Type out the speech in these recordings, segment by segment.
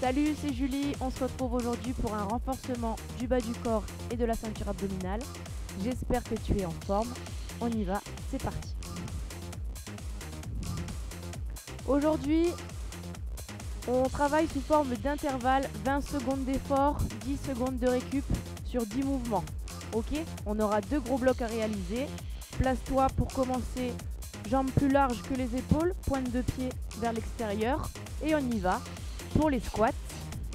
Salut, c'est Julie, on se retrouve aujourd'hui pour un renforcement du bas du corps et de la ceinture abdominale. J'espère que tu es en forme, on y va, c'est parti. Aujourd'hui, on travaille sous forme d'intervalle, 20 secondes d'effort, 10 secondes de récup sur 10 mouvements. Ok, on aura 2 gros blocs à réaliser. Place-toi pour commencer, jambes plus larges que les épaules, pointe de pied vers l'extérieur et on y va. Pour les squats,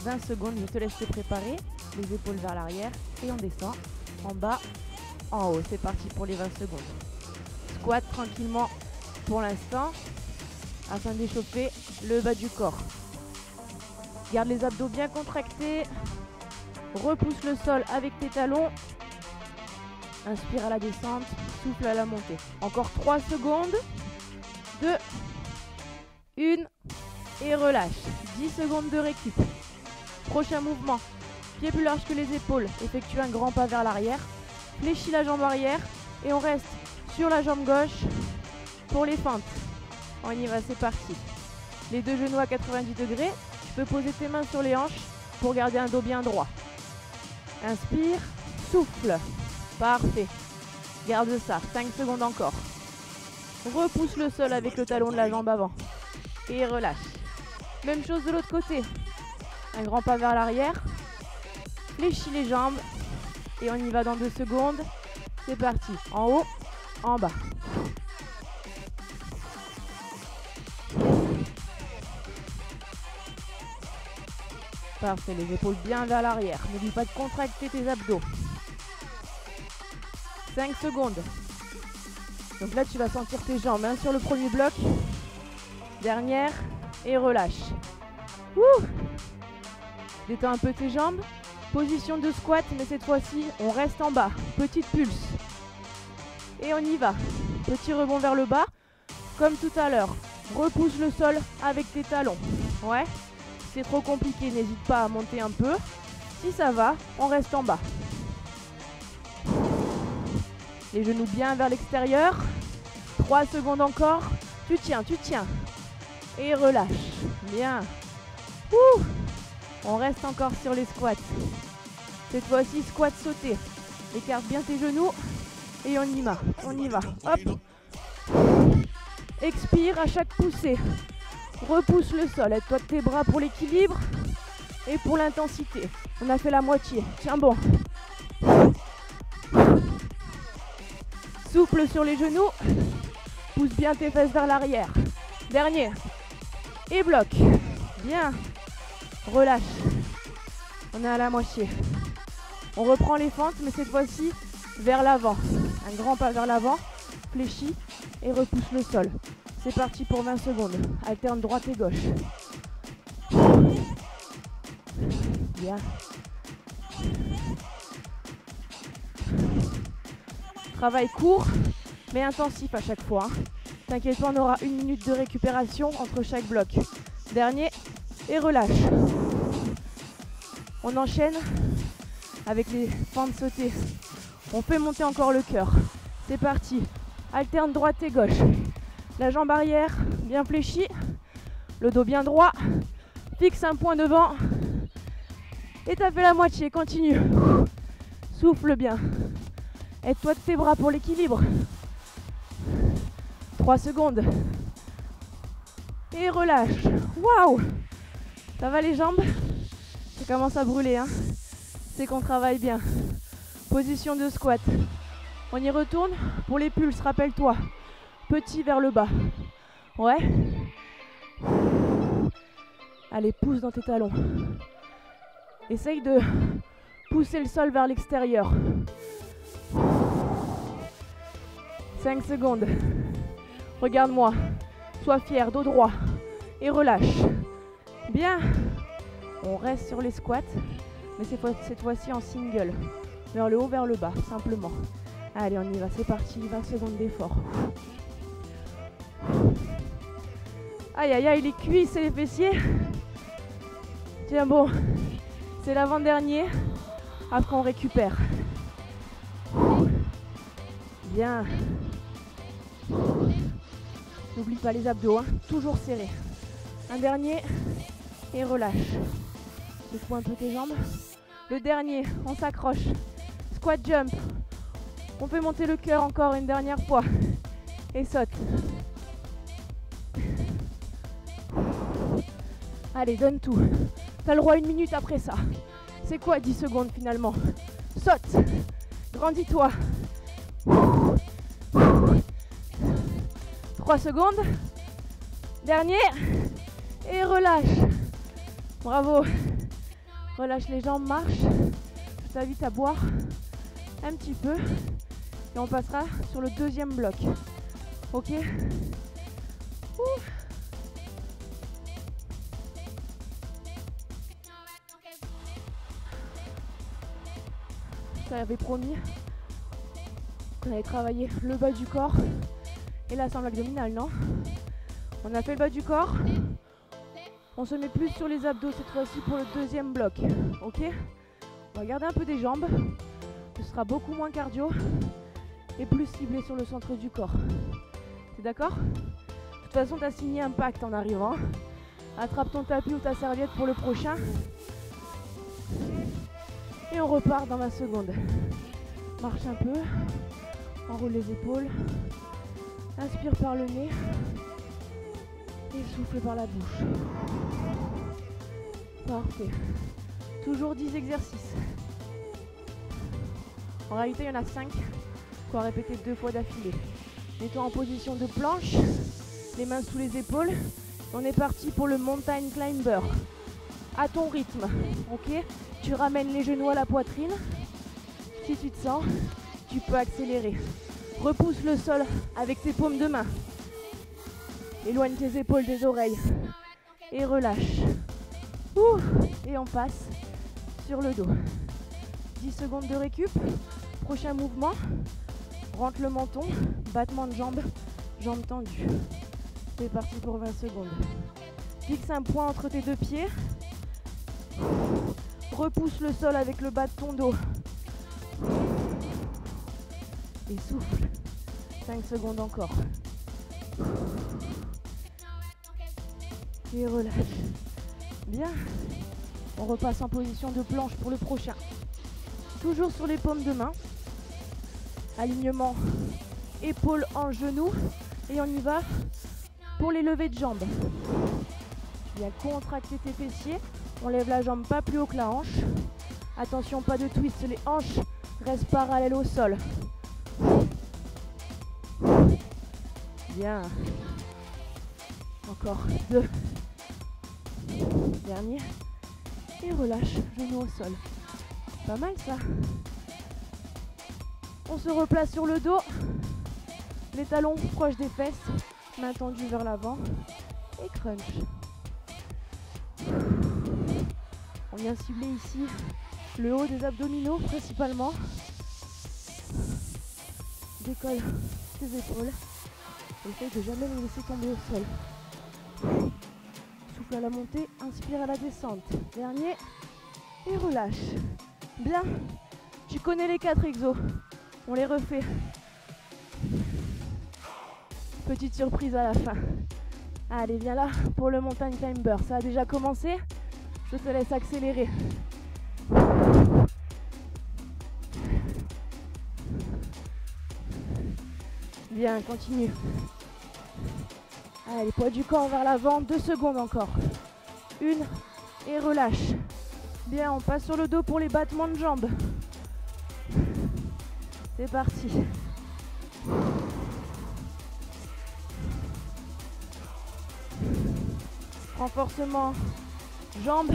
20 secondes, je te laisse te préparer, les épaules vers l'arrière et on descend en bas, en haut. C'est parti pour les 20 secondes. Squat tranquillement pour l'instant afin d'échauffer le bas du corps. Garde les abdos bien contractés, repousse le sol avec tes talons, inspire à la descente, souffle à la montée. Encore 3 secondes, 2, 1 et relâche. 10 secondes de récup. Prochain mouvement, pied plus large que les épaules, effectue un grand pas vers l'arrière, fléchis la jambe arrière et on reste sur la jambe gauche pour les feintes. On y va, c'est parti. Les deux genoux à 90 degrés, tu peux poser tes mains sur les hanches pour garder un dos bien droit. Inspire, souffle. Parfait. Garde ça, 5 secondes encore. Repousse le sol avec le talon de la jambe avant. Et relâche. Même chose de l'autre côté. Un grand pas vers l'arrière. Fléchis les jambes. Et on y va dans 2 secondes. C'est parti. En haut, en bas. Parfait, les épaules bien vers l'arrière. N'oublie pas de contracter tes abdos. 5 secondes. Donc là, tu vas sentir tes jambes sur le premier bloc. Dernière et relâche. Ouh. Détends un peu tes jambes. Position de squat, mais cette fois-ci, on reste en bas. Petite pulse. Et on y va. Petit rebond vers le bas. Comme tout à l'heure. Repousse le sol avec tes talons. Ouais. Si c'est trop compliqué, n'hésite pas à monter un peu. Si ça va, on reste en bas. Les genoux bien vers l'extérieur. 3 secondes encore. Tu tiens, tu tiens. Et relâche. Bien. Ouh. On reste encore sur les squats. Cette fois-ci, squat sauté. Écarte bien tes genoux. Et on y va. On y va. Hop. Expire à chaque poussée. Repousse le sol. Aide-toi de tes bras pour l'équilibre. Et pour l'intensité. On a fait la moitié. Tiens bon. Souple sur les genoux. Pousse bien tes fesses vers l'arrière. Dernier. Et bloc. Bien. Relâche. On est à la moitié. On reprend les fentes, mais cette fois-ci vers l'avant. Un grand pas vers l'avant. Fléchis et repousse le sol. C'est parti pour 20 secondes. Alterne droite et gauche. Bien. Travail court, mais intensif à chaque fois. T'inquiète pas, on aura 1 minute de récupération entre chaque bloc. Dernier, et relâche. On enchaîne avec les fentes sautées. On fait monter encore le cœur. C'est parti. Alterne droite et gauche. La jambe arrière bien fléchie. Le dos bien droit. Fixe un point devant. Et t'as fait la moitié. Continue. Souffle bien. Aide-toi de tes bras pour l'équilibre. 3 secondes. Et relâche. Waouh! Ça va les jambes? Ça commence à brûler, hein? C'est qu'on travaille bien. Position de squat. On y retourne pour les pulses, rappelle-toi. Petit vers le bas. Ouais. Allez, pousse dans tes talons. Essaye de pousser le sol vers l'extérieur. 5 secondes. Regarde-moi. Sois fier, dos droit. Et relâche. Bien. On reste sur les squats. Mais cette fois-ci en single. Vers le haut, vers le bas, simplement. Allez, on y va. C'est parti. 20 secondes d'effort. Aïe, aïe, aïe, les cuisses et les fessiers. Tiens, bon. C'est l'avant-dernier. Après, on récupère. Bien. N'oublie pas les abdos, hein. Toujours serrés. Un dernier et relâche. Secoue un peu tes jambes. Le dernier, on s'accroche. Squat jump. On fait monter le cœur encore une dernière fois. Et saute. Allez, donne tout. T'as le droit à 1 minute après ça. C'est quoi 10 secondes finalement? Saute. Grandis-toi. 3 secondes. Dernier. Et relâche. Bravo. Relâche les jambes, marche. Je t'invite à boire un petit peu. Et on passera sur le deuxième bloc. Ok? Ouh. Je t'avais promis qu'on allait travailler le bas du corps et l'assemble abdominale, non? On a fait le bas du corps. On se met plus sur les abdos cette fois-ci pour le deuxième bloc. Ok? On va garder un peu des jambes. Ce sera beaucoup moins cardio et plus ciblé sur le centre du corps. T'es d'accord? De toute façon, t'as signé un pacte en arrivant. Attrape ton tapis ou ta serviette pour le prochain. Et on repart dans 20 secondes. Marche un peu. Enroule les épaules. Inspire par le nez. Et souffle par la bouche. Parfait. Toujours 10 exercices. En réalité, il y en a 5 qu'on va répéter 2 fois d'affilée. Mets-toi en position de planche, les mains sous les épaules. On est parti pour le mountain climber. À ton rythme, ok? Tu ramènes les genoux à la poitrine. Si tu te sens, tu peux accélérer. Repousse le sol avec tes paumes de main. Éloigne tes épaules des oreilles. Et relâche. Ouh, et on passe sur le dos. 10 secondes de récup. Prochain mouvement. Rentre le menton. Battement de jambes. Jambes tendues. C'est parti pour 20 secondes. Fixe un point entre tes deux pieds. Repousse le sol avec le bas de ton dos. Et souffle. 5 secondes encore. Et relâche. Bien. On repasse en position de planche pour le prochain. Toujours sur les paumes de main. Alignement épaules en genoux. Et on y va pour les levées de jambes. Tu viens contracter tes fessiers. On lève la jambe pas plus haut que la hanche. Attention, pas de twist. Les hanches restent parallèles au sol. Bien. Encore 2. Dernier. Et relâche, genou au sol. Pas mal ça. On se replace sur le dos. Les talons proches des fesses. Main tendue vers l'avant. Et crunch. On vient cibler ici le haut des abdominaux principalement. Décolle tes épaules. Essaye de jamais les laisser tomber au sol. Souffle à la montée, inspire à la descente. Dernier. Et relâche. Bien. Tu connais les 4 exos. On les refait. Petite surprise à la fin. Allez, viens là pour le mountain climber. Ça a déjà commencé. Je te laisse accélérer. Bien, continue. Allez, poids du corps vers l'avant. 2 secondes encore. 1 et relâche. Bien, on passe sur le dos pour les battements de jambes. C'est parti. Renforcement jambes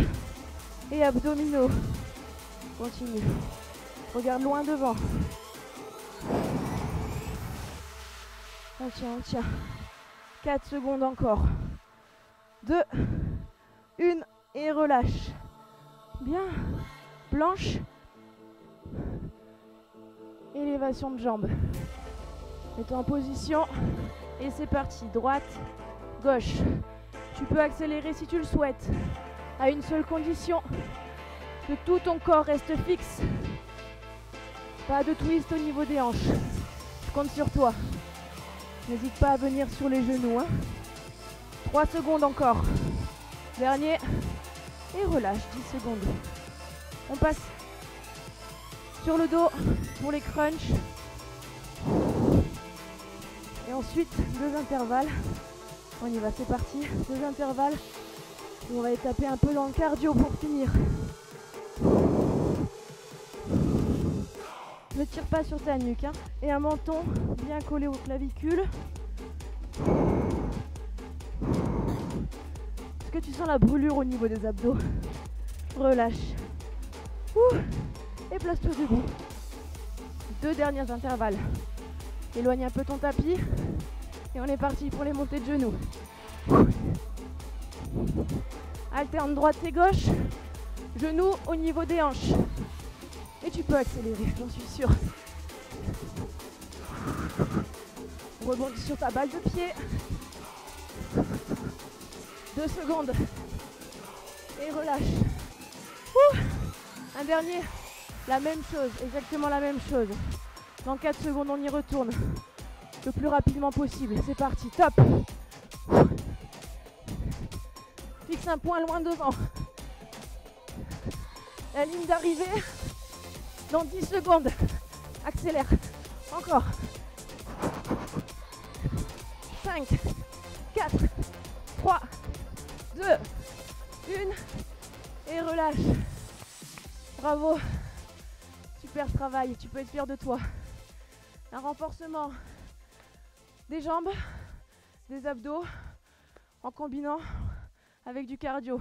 et abdominaux. Continue. Regarde loin devant. On tient. 4 secondes encore. 2, 1 et relâche. Bien. Planche. Élévation de jambes. Mets-toi en position. Et c'est parti. Droite, gauche. Tu peux accélérer si tu le souhaites. À une seule condition. Que tout ton corps reste fixe. Pas de twist au niveau des hanches. Je compte sur toi. N'hésite pas à venir sur les genoux. 3 secondes encore. Dernier. Et relâche, 10 secondes. On passe sur le dos pour les crunchs. Et ensuite, 2 intervalles. On y va, c'est parti. 2 intervalles. Et on va taper un peu dans le cardio pour finir. Ne tire pas sur ta nuque, hein. Et un menton bien collé aux clavicules. Est-ce que tu sens la brûlure au niveau des abdos? Relâche. Ouh. Et place-toi debout. 2 derniers intervalles. Éloigne un peu ton tapis. Et on est parti pour les montées de genoux. Alterne droite et gauche. Genoux au niveau des hanches. Et tu peux accélérer, j'en suis sûre. Rebondis sur ta balle de pied. 2 secondes. Et relâche. Ouh. Un dernier. La même chose, exactement la même chose. Dans 4 secondes, on y retourne. Le plus rapidement possible. C'est parti, top. Fixe un point loin devant. La ligne d'arrivée. Dans 10 secondes. Accélère. Encore. 5, 4, 3, 2, 1. Et relâche. Bravo. Super travail. Tu peux être fier de toi. Un renforcement des jambes, des abdos, en combinant avec du cardio.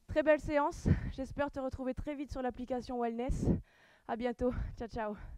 Très belle séance. J'espère te retrouver très vite sur l'application Wellness. À bientôt. Ciao, ciao.